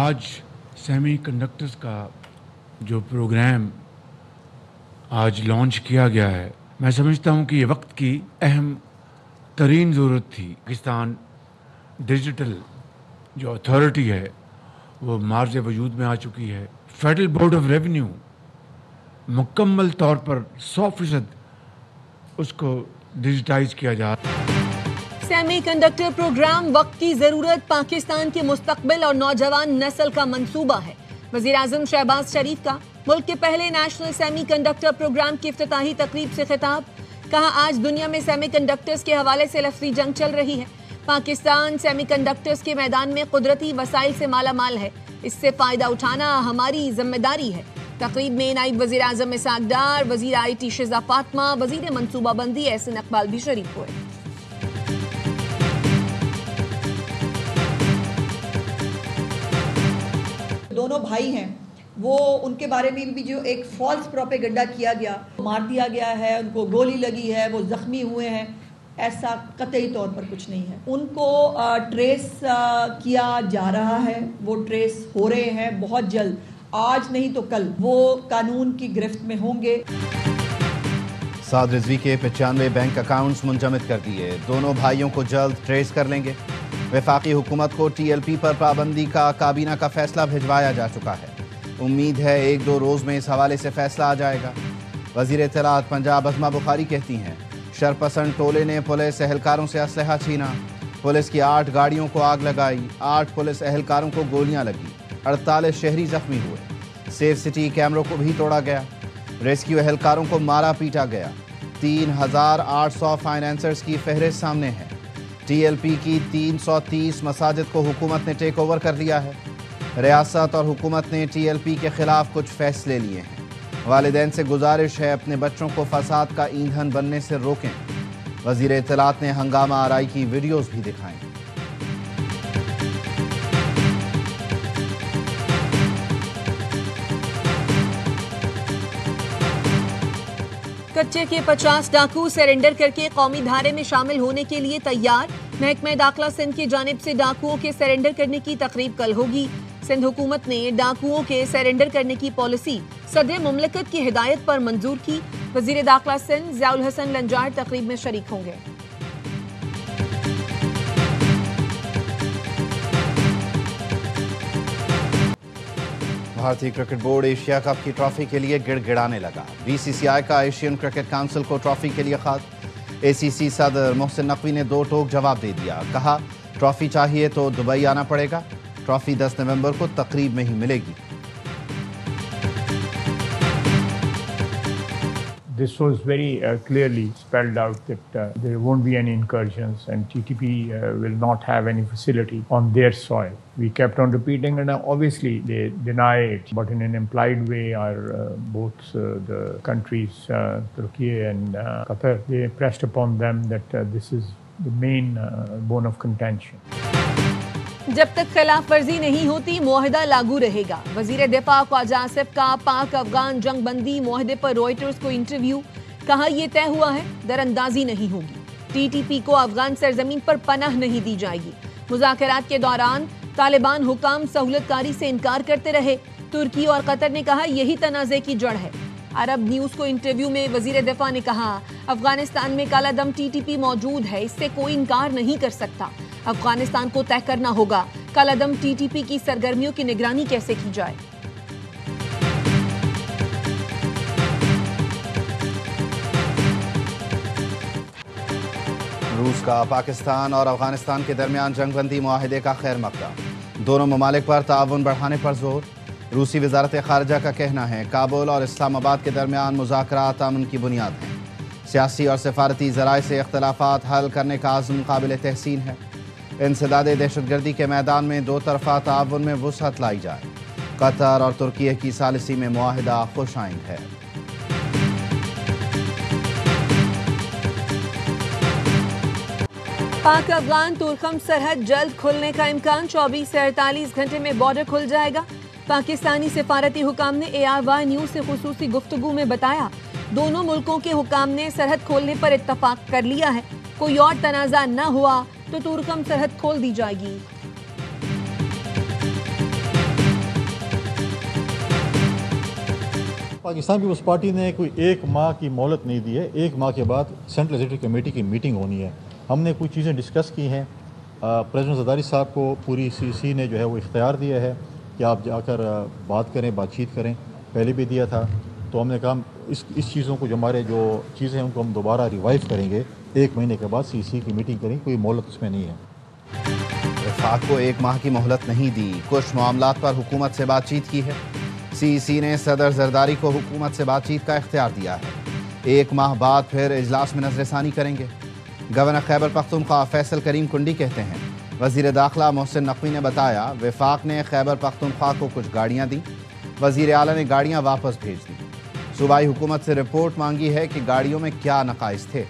आज सेमीकंडक्टर्स का जो प्रोग्राम आज लॉन्च किया गया है, मैं समझता हूँ कि ये वक्त की अहम तरीन ज़रूरत थी। पाकिस्तान डिजिटल जो अथॉरिटी है वो मार्ज वजूद में आ चुकी है। फेडरल बोर्ड ऑफ रेवेन्यू मुकम्मल तौर पर 100% उसको डिजिटाइज किया जा रहा है। सेमीकंडक्टर प्रोग्राम वक्त की जरूरत, पाकिस्तान के मुस्तकबिल और नौजवान नस्ल का मंसूबा है। वज़ीर-ए-आज़म शहबाज शरीफ का मुल्क के पहले नेशनल सेमीकंडक्टर प्रोग्राम की इफ्तिताही तकरीब से खिताब। कहा, आज दुनिया में सेमीकंडक्टर्स के हवाले से लफ्ज़ी जंग चल रही है। पाकिस्तान सेमीकंडक्टर्स के मैदान में कुदरती वसाइल से माला माल है, इससे फ़ायदा उठाना हमारी जिम्मेदारी है। तकरीब में नायब वज़ीर-ए-आज़म इसहाक़ डार, वज़ीर IT शिज़ा फातिमा, वज़ीर मनसूबाबंदी एहसन इकबाल भी शरीक हुए। दोनों भाई हैं, वो उनके बारे में भी जो एक फॉल्स प्रोपेगेंडा किया गया, मार दिया गया है, उनको गोली लगी है, वो जख्मी हुए हैं, ऐसा कतई तौर पर कुछ नहीं है। उनको ट्रेस किया जा रहा है, वो ट्रेस हो रहे हैं। बहुत जल्द, आज नहीं तो कल, वो कानून की गिरफ्त में होंगे। साद रिजवी के 95 बैंक अकाउंट्स मुंजमद कर दिए। दोनों भाइयों को जल्द ट्रेस कर लेंगे। वफाकी हुकूमत को TLP पर पाबंदी का काबीना का फैसला भिजवाया जा चुका है। उम्मीद है 1-2 रोज़ में इस हवाले से फैसला आ जाएगा। वज़ीर इत्तलात पंजाब अज़मा बुखारी कहती हैं, शरपसंद टोले ने पुलिस एहलकारों से असलहा छीना। पुलिस की 8 गाड़ियों को आग लगाई, 8 पुलिस एहलकारों को गोलियां लगी, 48 शहरी जख्मी हुए। सेफ सिटी कैमरों को भी तोड़ा गया। रेस्क्यू एहलकारों को मारा पीटा गया। 3800 फाइनेंसर्स की फहरिस्त सामने है। TLP की 330 मसाजिद को हुकूमत ने टेक ओवर कर लिया है। रियासत और हुकूमत ने TLP के खिलाफ कुछ फैसले लिए हैं। वालिदैन से गुजारिश है अपने बच्चों को फसाद का ईंधन बनने से रोकें। वज़ीर इत्तलात ने हंगामा आराई की वीडियोस भी दिखाई। कच्चे के 50 डाकू सरेंडर करके कौमी धारे में शामिल होने के लिए तैयार। महकमा दाखिला सिंध की जानिब से डाकुओं के सरेंडर करने की तकरीब कल होगी। सिंध हुकूमत ने डाकुओं के सरेंडर करने की पॉलिसी सदर मुमलकत की हिदायत पर मंजूर की। वज़ीर दाखिला सिंध ज़ियाउल हसन लंजार तकरीब में शरीक होंगे। भारतीय क्रिकेट बोर्ड एशिया कप की ट्रॉफी के लिए गिड़गिड़ाने लगा। BCCI का एशियन क्रिकेट काउंसिल को ट्रॉफी के लिए खत। ACC सदर मोहसिन नकवी ने 2 टोक जवाब दे दिया। कहा, ट्रॉफी चाहिए तो दुबई आना पड़ेगा। ट्रॉफी 10 नवंबर को तकरीब में ही मिलेगी। This was very clearly spelled out that there won't be any incursions and TTP will not have any facility on their soil. We kept on repeating and obviously they deny it, but in an implied way both the countries, Turkey and Qatar, they pressed upon them that this is the main bone of contention. जब तक खिलाफ वर्जी नहीं होती मुआहदा लागू रहेगा। वजीर दिफा ख्वाजा आसिफ का पाक अफगान जंग बंदी मुआहदे पर रॉयटर्स को इंटरव्यू। कहा, यह तय हुआ है, दरअंदाजी नहीं होगी। TTP को अफगान सरजमीन पर पनाह नहीं दी जाएगी। मुज़ाकरात के दौरान तालिबान हुकाम सहूलतकारी से इनकार करते रहे। तुर्की और कतर ने कहा, यही तनाज़े की जड़ है। अरब न्यूज़ को इंटरव्यू में वजीर दिफा ने कहा, अफगानिस्तान में कालादम TTP मौजूद है, इससे कोई इनकार नहीं कर सकता। अफगानिस्तान को तय करना होगा कालादम TTP की सरगर्मियों की निगरानी कैसे की जाए। रूस का पाकिस्तान और अफगानिस्तान के दरमियान जंगबंदी मुआहदे का खैर मकदम। दोनों ममालिक पर ताउन बढ़ाने पर जोर। रूसी वजारत खारजा का कहना है, काबुल और इस्लामाबाद के दरमियान मुज़ाकरात अमन की बुनियाद हैं। सियासी और सफारती ज़राए से इख्तलाफात हल करने का आज़म काबिल तहसीन है। इंसदादे दहशतगर्दी के मैदान में 2 तरफ़ा ताउन में वुसअत लाई जाए। कतर और तुर्की की सालिसी में मुआहदा खुश आइंद है। पाक अफगान तुर्कम सरहद जल्द खुलने का इम्कान। 24 से 48 घंटे में बॉर्डर खुल जाएगा। पाकिस्तानी सिफारती हुकाम ने ARY न्यूज़ से खुसूसी गुफ्तगू में बताया, दोनों मुल्कों के हुकाम ने सरहद खोलने पर इत्तफाक कर लिया है। कोई और तनाज़ा न हुआ तो तुर्कम सरहद खोल दी जाएगी। पाकिस्तान पीपल्स पार्टी ने कोई 1 माह की मोहलत नहीं दी है। 1 माह के बाद सेंट्रल एग्जीक्यूटिव कमेटी की मीटिंग होनी है। हमने कुछ चीज़ें डिस्कस की हैं। प्रेसिडेंट ज़रदारी साहब को पूरी सीसी ने जो है वो इख्तियार दिया है कि आप जाकर बात करें, बातचीत करें। पहले भी दिया था, तो हमने कहा इस चीज़ों को जो हमारे जो चीज़ें हैं उनको हम दोबारा रिवाइव करेंगे। 1 महीने के बाद सीसी की मीटिंग करेंगे, कोई मोहलत उसमें नहीं है। वफाक को 1 माह की मोहलत नहीं दी, कुछ मामलात पर हुकूमत से बातचीत की है। सीसी ने सदर जरदारी को हुकूमत से बातचीत का इख्तियार दिया है। 1 माह बाद फिर इजलास में नजरसानी करेंगे। गवर्नर खैबर पख्तूनख्वा फैसल करीम कुंडी कहते हैं, वजीर दाखिला मोहसिन नकवी ने बताया वफाक ने खैबर पख्तूनख्वा को कुछ गाड़ियाँ दी, वजीर आला ने गाड़ियाँ वापस भेज दी। सूबाई हुकूमत से रिपोर्ट मांगी है कि गाड़ियों में क्या नकाइस थे।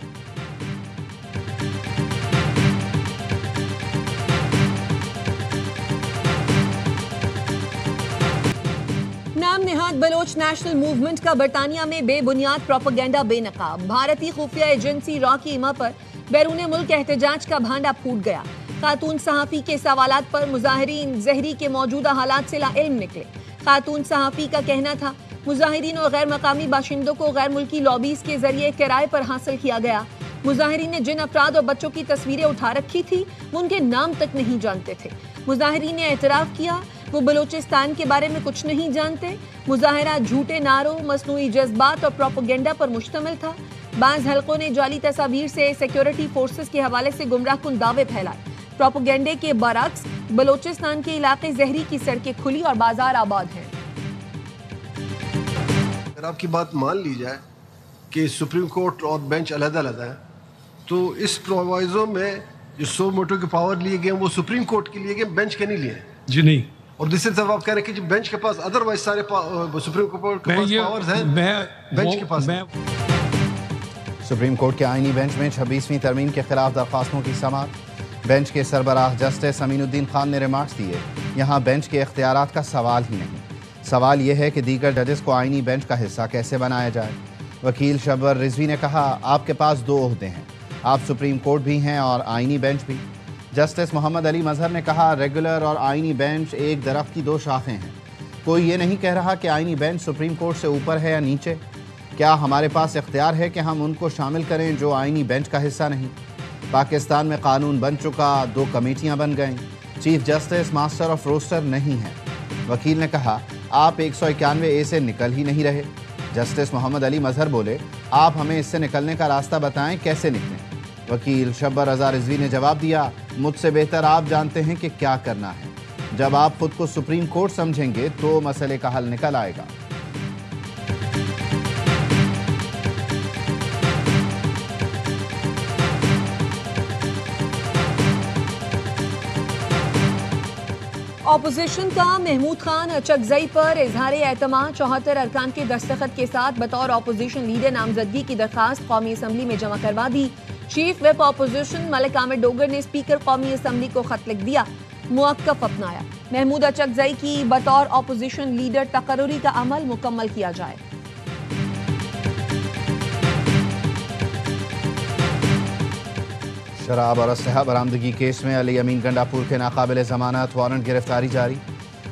नाम नेहाद बलोच नेशनल मूवमेंट का बरतानिया में बेबुनियाद प्रोपेगेंडा बेनकाब। भारतीय खुफिया एजेंसी रॉ की इमा पर बैरून मुल्क एहतजाज का भांडा फूट गया। खातून सहाफ़ी के सवालात पर मुजाहिरीन जहरी के मौजूदा हालात से लाइल्म निकले। खातून सहाफ़ी का कहना था मुजाहिरीन और गैर मकामी बाशिंदों को गैर मुल्की लॉबीज के जरिए किराए पर हासिल किया गया। मुजाहिरीन ने जिन अफराद और बच्चों की तस्वीरें उठा रखी थी वो उनके नाम तक नहीं जानते थे। मुजाहिरीन ने एतराफ़ किया वो बलूचिस्तान के बारे में कुछ नहीं जानते। मुजाहिरा झूठे नारों, मसनूई जज्बात और प्रोपेगेंडा पर मुश्तमिल था। बाज़ हल्कों ने जाली तस्वीर से सिक्योरिटी फोर्सेस के हवाले से गुमराहकुन दावे फैलाए। प्रोपेगेंडे के बरक्स बलूचिस्तान के इलाके जहरी की सड़कें खुली और बाजार आबाद हैं। अगर आपकी बात मान ली जाए कि सुप्रीम कोर्ट और बेंच अलग-अलग है, तो इस प्रोवाइजो में जो 100 वोटों के पावर लिए गए वो सुप्रीम कोर्ट के लिए गए, बेंच के नहीं लिए जी नहीं। और दूसरी तरफ आप कह रहे हैं कि बेंच के पास अदरवाइज सारे सुप्रीम कोर्ट के पास पावर्स हैं, बेंच के पास सुप्रीम कोर्ट के आईनी बेंच में 26वीं तरमीम के खिलाफ दरख्वास्तों की समाअत। बेंच के सरबराह जस्टिस अमीनुद्दीन खान ने रिमार्क्स दिए, यहाँ बेंच के इख्तियारात का सवाल ही नहीं, सवाल यह है कि दीगर जजेस को आईनी बेंच का हिस्सा कैसे बनाया जाए। वकील शब्बर रिजवी ने कहा, आपके पास 2 ओहदे हैं, आप सुप्रीम कोर्ट भी हैं और आईनी बेंच भी। जस्टिस मोहम्मद अली मजहर ने कहा, रेगुलर और आईनी बेंच एक दरख्त की 2 शाखें हैं। कोई ये नहीं कह रहा कि आईनी बेंच सुप्रीम कोर्ट से ऊपर है या नीचे। क्या हमारे पास इख्तियार है कि हम उनको शामिल करें जो आईनी बेंच का हिस्सा नहीं? पाकिस्तान में कानून बन चुका, 2 कमेटियाँ बन गईं, chief justice master of roster नहीं है। वकील ने कहा, आप 191A से निकल ही नहीं रहे। जस्टिस मोहम्मद अली मजहर बोले, आप हमें इससे निकलने का रास्ता बताएं, कैसे निकलें। वकील शब्बर रज़ा रिजवी ने जवाब दिया, मुझसे बेहतर आप जानते हैं कि क्या करना है। जब आप खुद को सुप्रीम कोर्ट समझेंगे तो मसले का हल निकल आएगा। ऑपोजिशन का महमूद खान अचकजई पर इजहार एतमाद 74 अरकान के दस्तखत के साथ बतौर ऑपोजिशन लीडर नामजदगी की दरखास्त कौमी असम्बली में जमा करवा दी। Chief whip opposition Malik Amir Dogar ने स्पीकर कौमी असम्बली को खत लिख दिया, मुअक्कफ अपनाया। महमूद अचकजई की बतौर ऑपोजिशन लीडर तकर्रुरी का अमल मुकम्मल किया जाए। शराब और असलहा बरामदगी केस में अली अमीन गंडापुर के नाकाबिल जमानत वारंट गिरफ्तारी जारी।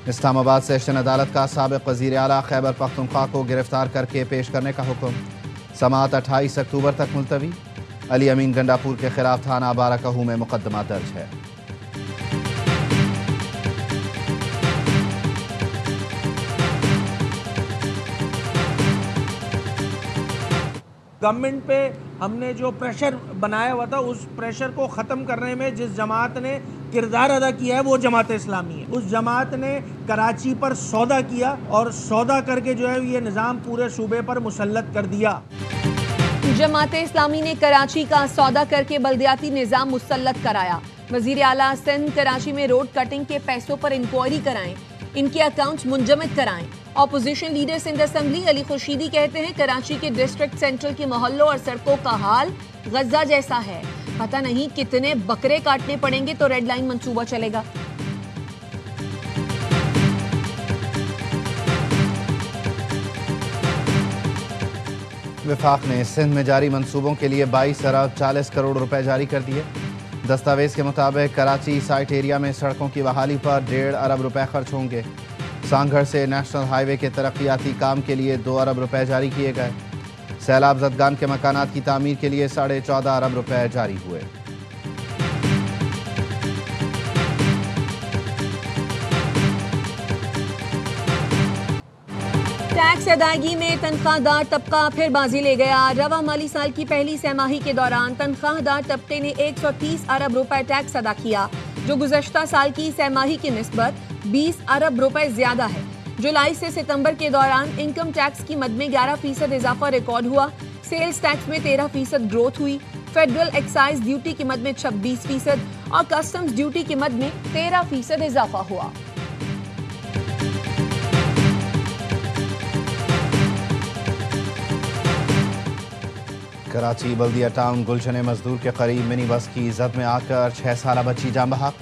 इस्लामाबाद सेशन अदालत का साबिक वज़ीर आला खैबर पख्तूनख्वा को गिरफ्तार करके पेश करने का हुक्म। समाअत 28 अक्टूबर तक मुलतवी। अली अमीन गंडापुर के खिलाफ थाना बाराकहू में मुकदमा दर्ज है। गवर्नमेंट पे हमने जो प्रेशर बनाया हुआ था, उस प्रेशर को ख़त्म करने में जिस जमात ने किरदार अदा किया है वो जमात इस्लामी है। उस जमात ने कराची पर सौदा किया और सौदा करके जो है ये निज़ाम पूरे सूबे पर मुसल्लत कर दिया। जमात इस्लामी ने कराची का सौदा करके बल्दियाती निज़ाम मुसल्लत कराया। वज़ीर आला सिंध कराची में रोड कटिंग के पैसों पर इंक्वायरी कराएं, इनके अकाउंट्स मुंजमद कराएं। Opposition leader Sindh assembly Ali Khurshidi कहते हैं, कराची के डिस्ट्रिक्ट सेंट्रल के मोहल्लों और सड़कों का हाल गजा जैसा है, पता नहीं कितने बकरे काटने पड़ेंगे तो रेड लाइन मंसूबा चलेगा। वफाक ने सिंध में जारी मंसूबों के लिए 22 अरब 40 करोड़ रुपए जारी कर दिए। दस्तावेज के मुताबिक कराची साइट एरिया में सड़कों की बहाली पर 1.5 अरब रुपए खर्च होंगे। सांगढ़ से नेशनल हाईवे के तरक्याती काम के लिए 2 अरब रुपए जारी किए गए। सैलाब ज़दगान के मकानात की तामीर के लिए 14.5 अरब रुपए जारी हुए। टैक्स अदायगी में तनख्वाहदार तबका फिर बाजी ले गया। रवा माली साल की पहली सहमाही के दौरान तनख्वाहदार तबके ने 130 अरब रुपए टैक्स अदा किया, जो गुज़श्ता साल की सहमाही की निस्बत 20 अरब रुपए ज्यादा है। जुलाई से सितंबर के दौरान इनकम टैक्स की मद में 11% इजाफा रिकॉर्ड हुआ। सेल्स टैक्स में 13% ग्रोथ हुई। फेडरल एक्साइज ड्यूटी की मद में 26% और कस्टम्स ड्यूटी की मद में 13% इजाफा हुआ। कराची बल्दिया टाउन गुलशन मजदूर के करीब मिनी बस की जद में आकर 6 साला बच्ची जान बहक।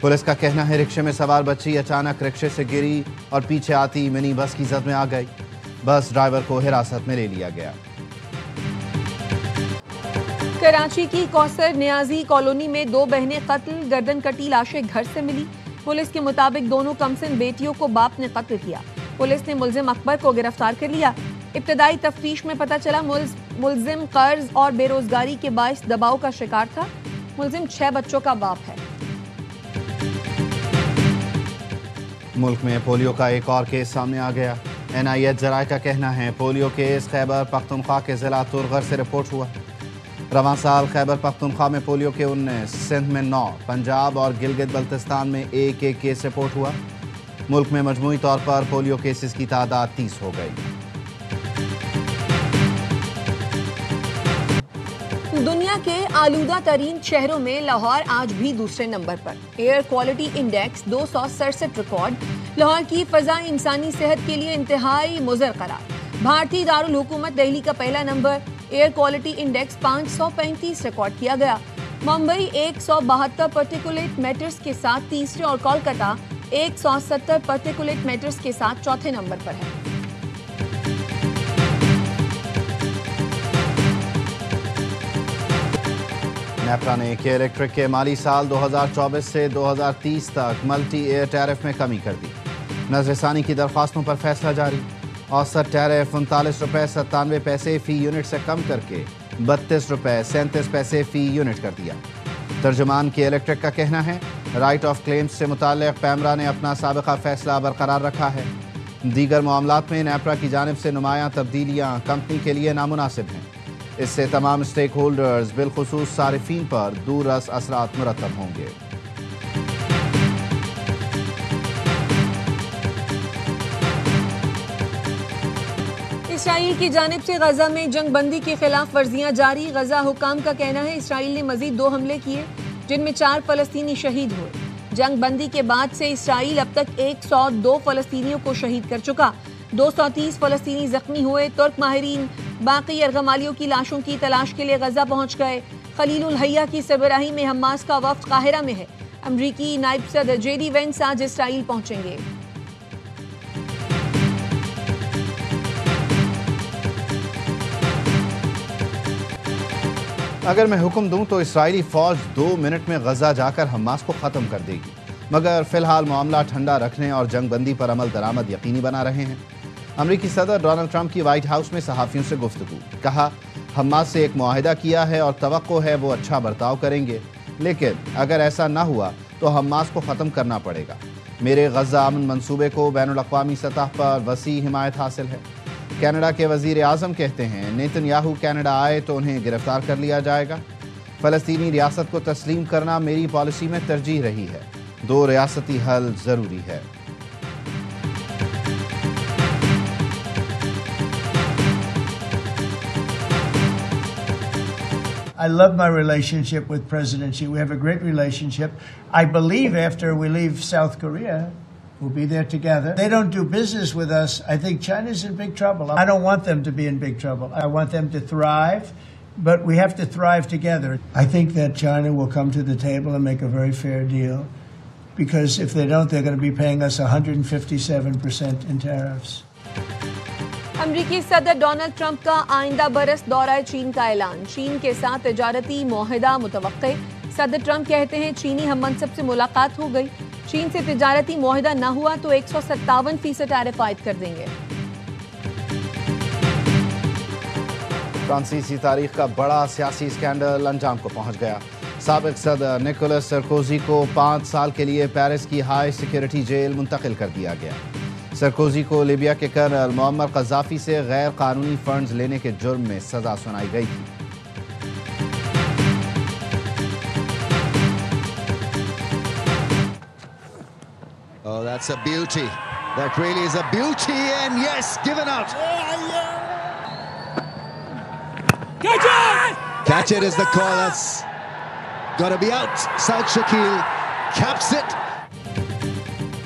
पुलिस का कहना है रिक्शे में सवार बच्ची अचानक रिक्शे से गिरी और पीछे आती मिनी बस की जद में आ गई। बस ड्राइवर को हिरासत में ले लिया गया। कराची की कौसर नियाजी कॉलोनी में 2 बहनें कत्ल, गर्दन कटी लाशें घर से मिली। पुलिस के मुताबिक दोनों कमसिन बेटियों को बाप ने कत्ल किया। पुलिस ने मुलजिम अकबर को गिरफ्तार कर लिया। इब्तदाई तफ्तीश में पता चला मुलजिम कर्ज और बेरोजगारी के बाइस दबाव का शिकार था। मुलजिम 6 बच्चों का बाप है। मुल्क में पोलियो का एक और केस सामने आ गया। NIH जराये का कहना है पोलियो केस खैबर पख्तूनख्वा के जिला तुरगर से रिपोर्ट हुआ। रवां साल खैबर पख्तूनख्वा में पोलियो के 19, सिंध में 9, पंजाब और गिलगित बल्तिस्तान में एक केस रिपोर्ट हुआ। मुल्क में मजमूई तौर पर पोलियो केसेस की तादाद 30 हो गई। दुनिया के आलूदा तरीन शहरों में लाहौर आज भी दूसरे नंबर पर। Air quality index 267 record. Lahore की फजा इंसानी सेहत के लिए इंतहाई मुज़र करार। भारतीय दारुल हुकूमत दिल्ली का पहला number. Air quality index 535 record किया गया। मुंबई 172 पार्टिकुलेट मैटर्स के साथ तीसरे और कोलकाता 170 पार्टिकुलेट मैटर्स के साथ चौथे नंबर पर है। नेपरा ने के इलेक्ट्रिक के माली साल 2024 से 2030 तक मल्टी एयर टैरिफ में कमी कर दी। नजरसानी की दरख्वास्तों पर फैसला जारी। औसत टैरिफ 39 रुपये 97 पैसे फी यूनिट से कम करके 32 रुपये 37 पैसे फी यूनिट कर दिया। तर्जुमान के इलेक्ट्रिक का कहना है राइट ऑफ क्लेम्स से मुताल्लिक पैमरा ने अपना साबिका फैसला बरकरार रखा है। दीगर मामलात में नेपरा की जानिब से नुमायां तब्दीलियाँ कंपनी के लिए नामुनासिब हैं। इससे तमाम स्टेक होल्डर्स बिलखुसूस सारिफीन पर दूररस असरात मुरतब होंगे। इसराइल की जानिब से गजा में जंग बंदी की खिलाफ वर्जियां जारी। गजा हुकाम का कहना है इसराइल ने मजीद 2 हमले किए जिनमें 4 फलस्तीनी शहीद हुए। जंग बंदी के बाद से इसराइल अब तक 102 फलस्तीनियों को शहीद कर चुका। 230 फलस्तीनी जख्मी हुए। तुर्क माहिरीन बाकी यरगमालियों की लाशों की तलाश के लिए गजा पहुंच गए। खलीलुल हैया की सरबराही में हमास का वफ्द काहिरा में है। अमरीकी नायब सदर JD वेंस आज इसराइल पहुंचेंगे। अगर मैं हुक्म दूं तो इसराइली फौज 2 मिनट में गजा जाकर हमास को ख़त्म कर देगी, मगर फिलहाल मामला ठंडा रखने और जंग बंदी पर अमल दरामद यकीनी बना रहे हैं। अमरीकी सदर डोनाल्ड ट्रंप की व्हाइट हाउस में सहाफ़ियों से गुफ्तगू। कहा हमास से एक मुआहिदा किया है और तवक्को है वो अच्छा बर्ताव करेंगे, लेकिन अगर ऐसा ना हुआ तो हमास को ख़त्म करना पड़ेगा। मेरे गजा अमन मंसूबे को बैनुल-अक़वामी सतह पर वसी हिमायत हासिल है। कनाडा के वज़ीर आज़म कहते हैं नेतन्याहू कनाडा आए तो उन्हें गिरफ्तार कर लिया जाएगा। फ़लस्तीनी रियासत को तस्लीम करना मेरी पॉलिसी में तरजीह रही है। 2 रियासती हल ज़रूरी है। I love my relationship with President Xi. We have a great relationship. I believe after we leave South Korea, we'll be there together. They don't do business with us. I think China's in big trouble. I don't want them to be in big trouble. I want them to thrive, but we have to thrive together. I think that China will come to the table and make a very fair deal, because if they don't, they're going to be paying us 157% in tariffs. अमरीकी सदर Donald Trump का आइंदा बरस दौरा चीन का ऐलान। चीन के साथ तिजारती मुआहिदा मुतवक्के। सदर ट्रंप कहते हैं चीनी हममनसब से मुलाकात हो गई। चीन से तिजारती मुआहिदा न हुआ तो 157% टैरिफ आयद कर देंगे। फ्रांसीसी तारीख का बड़ा सियासी स्कैंडल अंजाम को पहुंच गया। साबिक सदर निकोलस सरकोजी को 5 साल के लिए पेरिस की हाई सिक्योरिटी जेल मुंतकिल कर दिया गया। सरकोजी को लीबिया के कर्नल मोअम्मर कज़ाफी से गैर कानूनी फंड्स लेने के जुर्म में सजा सुनाई गई थी। Oh, that's a beauty. That really is a beauty, and yes, given out. Catch it! Catch it is the call. That's got to be out. Saud Shakil caps it.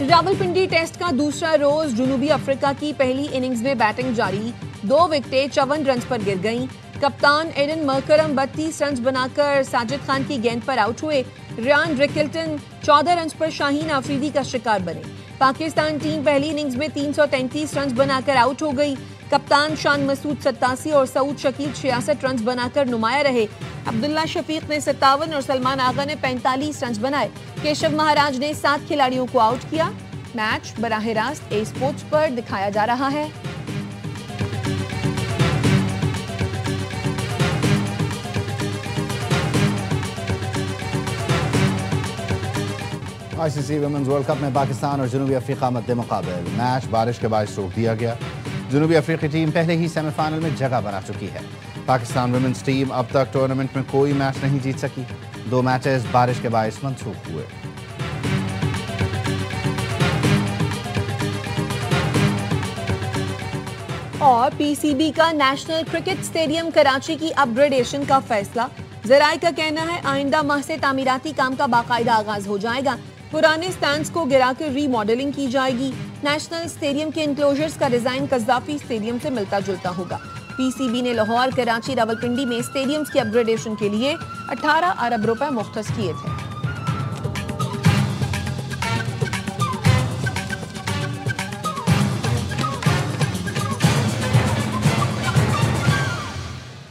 Rawalpindi test का दूसरा रोज जनूबी अफ्रीका की पहली innings में batting जारी। 2 विकेटें 54 run पर गिर गईं। कप्तान एडन मरकरम 32 रन बनाकर साजिद खान की गेंद पर आउट हुए। रियान रिकल्टन 14 रन पर शाहीन आफरीदी का शिकार बने। पाकिस्तान टीम पहली इनिंग्स में 333 रन बनाकर आउट हो गई। कप्तान शान मसूद 87 और सऊद शकील 66 रन बनाकर नुमाया रहे। अब्दुल्ला शफीक ने 57 और सलमान आगा ने 45 रन बनाए। केशव महाराज ने 7 खिलाड़ियों को आउट किया। मैच बराह रास्त ए स्पोर्ट्स पर दिखाया जा रहा है। आईसीसी वुमेन्स वर्ल्ड कप में पाकिस्तान और जनूबी अफ्रीका मद्दे मुकाबल। मैच बारिश के बायस रोक दिया गया। जनूबी अफ्रीकी टीम पहले ही सेमीफाइनल में जगह बना चुकी है। पाकिस्तान वुमेन्स टीम अब तक टूर्नामेंट में कोई मैच नहीं जीत सकी। 2 मैचेस बारिश के बायस मंसूख हुए। और पीसीबी का नेशनल क्रिकेट स्टेडियम कराची की अपग्रेडेशन का फैसला। जराये का कहना है आइंदा माह से तामीराती काम का बाकायदा आगाज हो जाएगा। पुराने स्टैंड्स को गिराकर रीमॉडलिंग की जाएगी। नेशनल स्टेडियम के इंक्लोजर्स का डिजाइन कज़ाफी स्टेडियम से मिलता जुलता होगा। पीसीबी ने लाहौर, कराची, रावलपिंडी में स्टेडियम्स की अपग्रेडेशन के लिए 18 अरब रुपए मुख्तस किए थे।